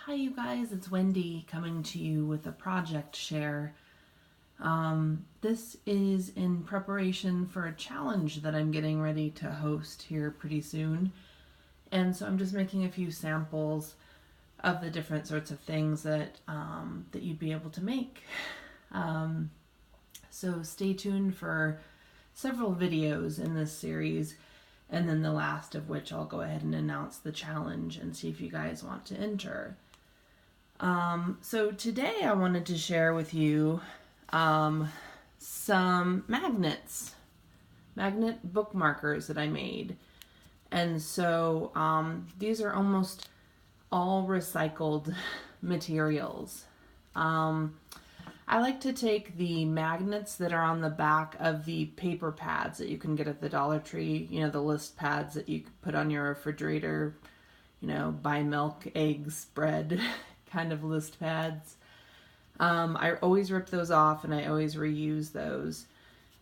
Hi you guys, it's Wendy coming to you with a project share. This is in preparation for a challenge that I'm getting ready to host here pretty soon. And so I'm just making a few samples of the different sorts of things that you'd be able to make. So stay tuned for several videos in this series, and then the last of which I'll go ahead and announce the challenge and see if you guys want to enter. So today I wanted to share with you some magnet bookmarkers that I made. And so these are almost all recycled materials. I like to take the magnets that are on the back of the paper pads that you can get at the Dollar Tree, you know, the list pads that you put on your refrigerator, you know, buy milk, eggs, bread kind of list pads. I always rip those off and I always reuse those.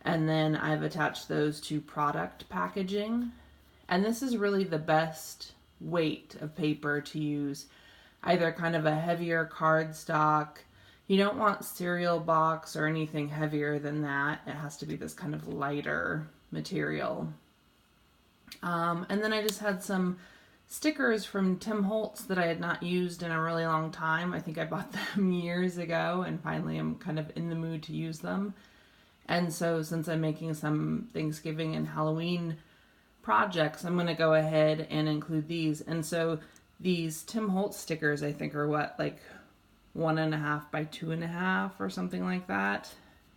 And then I've attached those to product packaging. And this is really the best weight of paper to use, either kind of a heavier cardstock. You don't want cereal box or anything heavier than that. It has to be this kind of lighter material. And then I just had some stickers from Tim Holtz that I had not used in a really long time. I think I bought them years ago and finally I'm kind of in the mood to use them. And so since I'm making some Thanksgiving and Halloween projects, I'm going to go ahead and include these. And so these Tim Holtz stickers, I think, are what, like 1.5 by 2.5 or something like that.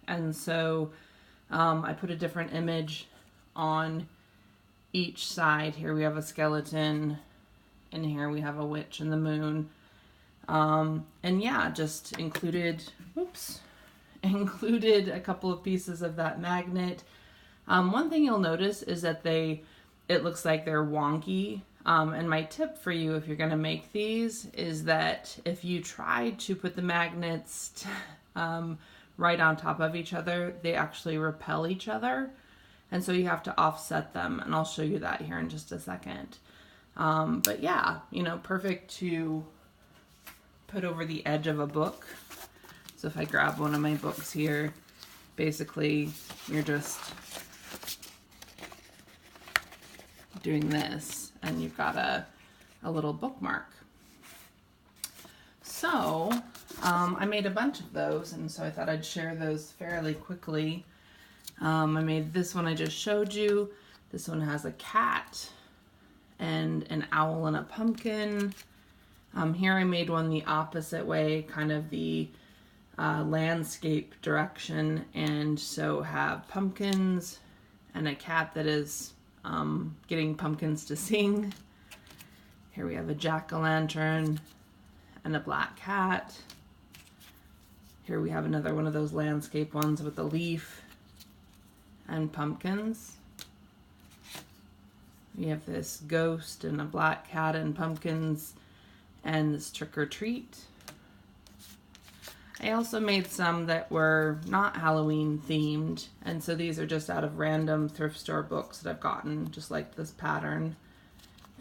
And so I put a different image on each side. Here we have a skeleton, and here we have a witch and the moon. And yeah, just included a couple of pieces of that magnet. One thing you'll notice is that it looks like they're wonky. And my tip for you if you're going to make these is that if you try to put the magnets right on top of each other, they actually repel each other. And so you have to offset them, and I'll show you that here in just a second. But yeah, you know, perfect to put over the edge of a book. So if I grab one of my books here, basically you're just doing this and you've got a little bookmark. So I made a bunch of those, and so I thought I'd share those fairly quickly. I made this one I just showed you. This one has a cat and an owl and a pumpkin. Here I made one the opposite way, kind of the landscape direction, and so have pumpkins and a cat that is getting pumpkins to sing. Here we have a jack-o'-lantern and a black cat. Here we have another one of those landscape ones with a leaf and pumpkins. We have this ghost and a black cat and pumpkins and this trick or treat. I also made some that were not Halloween themed, and so these are just out of random thrift store books that I've gotten, just like this pattern.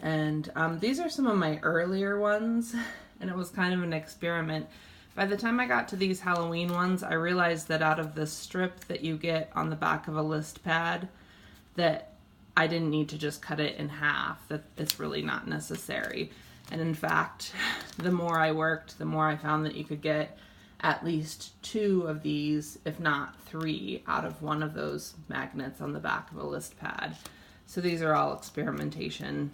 And these are some of my earlier ones, and it was kind of an experiment. By the time I got to these Halloween ones, I realized that out of the strip that you get on the back of a list pad, that I didn't need to just cut it in half, that it's really not necessary. And in fact, the more I worked, the more I found that you could get at least 2 of these, if not 3, out of one of those magnets on the back of a list pad. So these are all experimentation.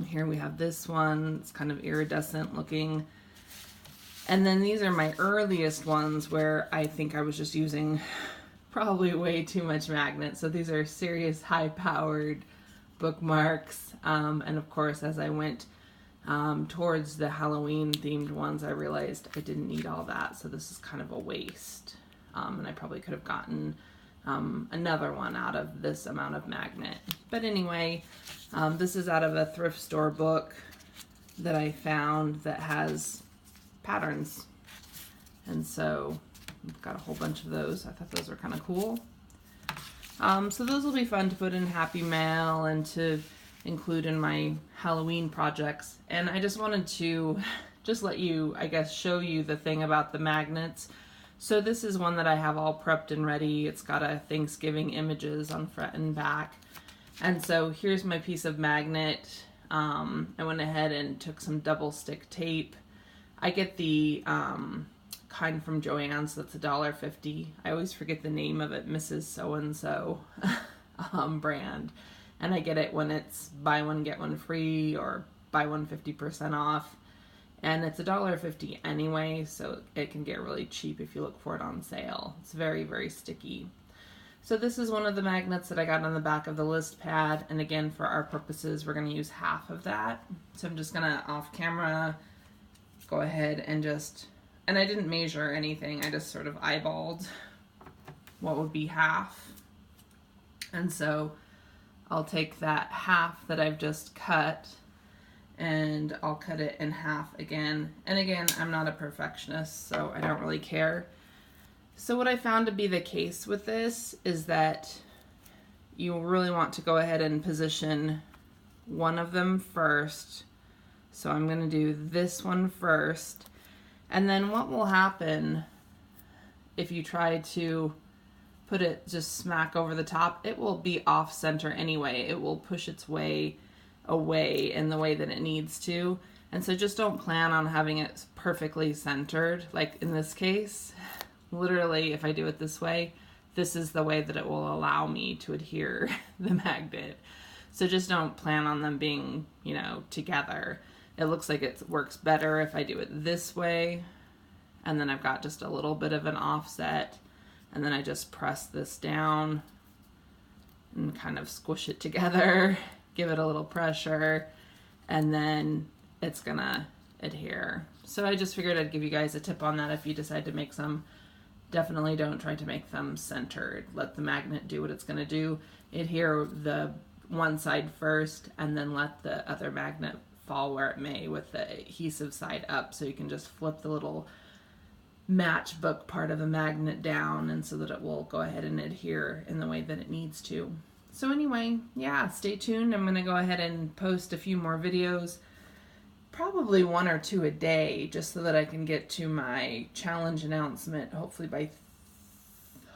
Here we have this one. It's kind of iridescent looking. And then these are my earliest ones where I think I was just using probably way too much magnet. So these are serious high-powered bookmarks. And of course, as I went towards the Halloween themed ones, I realized I didn't need all that. So this is kind of a waste. And I probably could have gotten another one out of this amount of magnet. But anyway, this is out of a thrift store book that I found that has patterns. And so I've got a whole bunch of those. I thought those were kind of cool. So those will be fun to put in Happy Mail and to include in my Halloween projects. And I just wanted to just let you, I guess, show you the thing about the magnets. So this is one that I have all prepped and ready. It's got a Thanksgiving images on front and back. And so here's my piece of magnet. I went ahead and took some double stick tape. I get the kind from Joann's that's $1.50. I always forget the name of it, Mrs. So-and-so brand. And I get it when it's buy one, get one free, or buy one 50% off. And it's $1.50 anyway, so it can get really cheap if you look for it on sale. It's very, very sticky. So this is one of the magnets that I got on the back of the list pad. And again, for our purposes, we're going to use half of that. So I'm just going to, off camera, go ahead and just, and I didn't measure anything. I just sort of eyeballed what would be half. And so I'll take that half that I've just cut, and I'll cut it in half again. And again, I'm not a perfectionist, so I don't really care. So what I found to be the case with this is that you really want to go ahead and position one of them first. So I'm going to do this one first. And then what will happen if you try to put it just smack over the top, it will be off center anyway. It will push its way away in the way that it needs to. And so just don't plan on having it perfectly centered. Like in this case, literally if I do it this way, this is the way that it will allow me to adhere the magnet. So just don't plan on them being, you know, together. It looks like it works better if I do it this way. And then I've got just a little bit of an offset. And then I just press this down and kind of squish it together. Give it a little pressure, and then it's gonna adhere. So I just figured I'd give you guys a tip on that if you decide to make some. Definitely don't try to make them centered. Let the magnet do what it's gonna do. Adhere the one side first, and then let the other magnet fall where it may with the adhesive side up, so you can just flip the little matchbook part of the magnet down, and so that it will go ahead and adhere in the way that it needs to. So anyway, yeah, stay tuned. I'm going to go ahead and post a few more videos, probably 1 or 2 a day, just so that I can get to my challenge announcement, hopefully by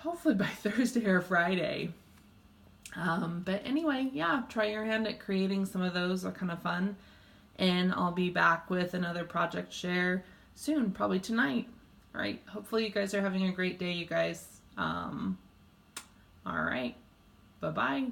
Thursday or Friday. But anyway, yeah, try your hand at creating some of those. They're kind of fun. And I'll be back with another project share soon, probably tonight. All right, hopefully you guys are having a great day, you guys. All right. Bye-bye.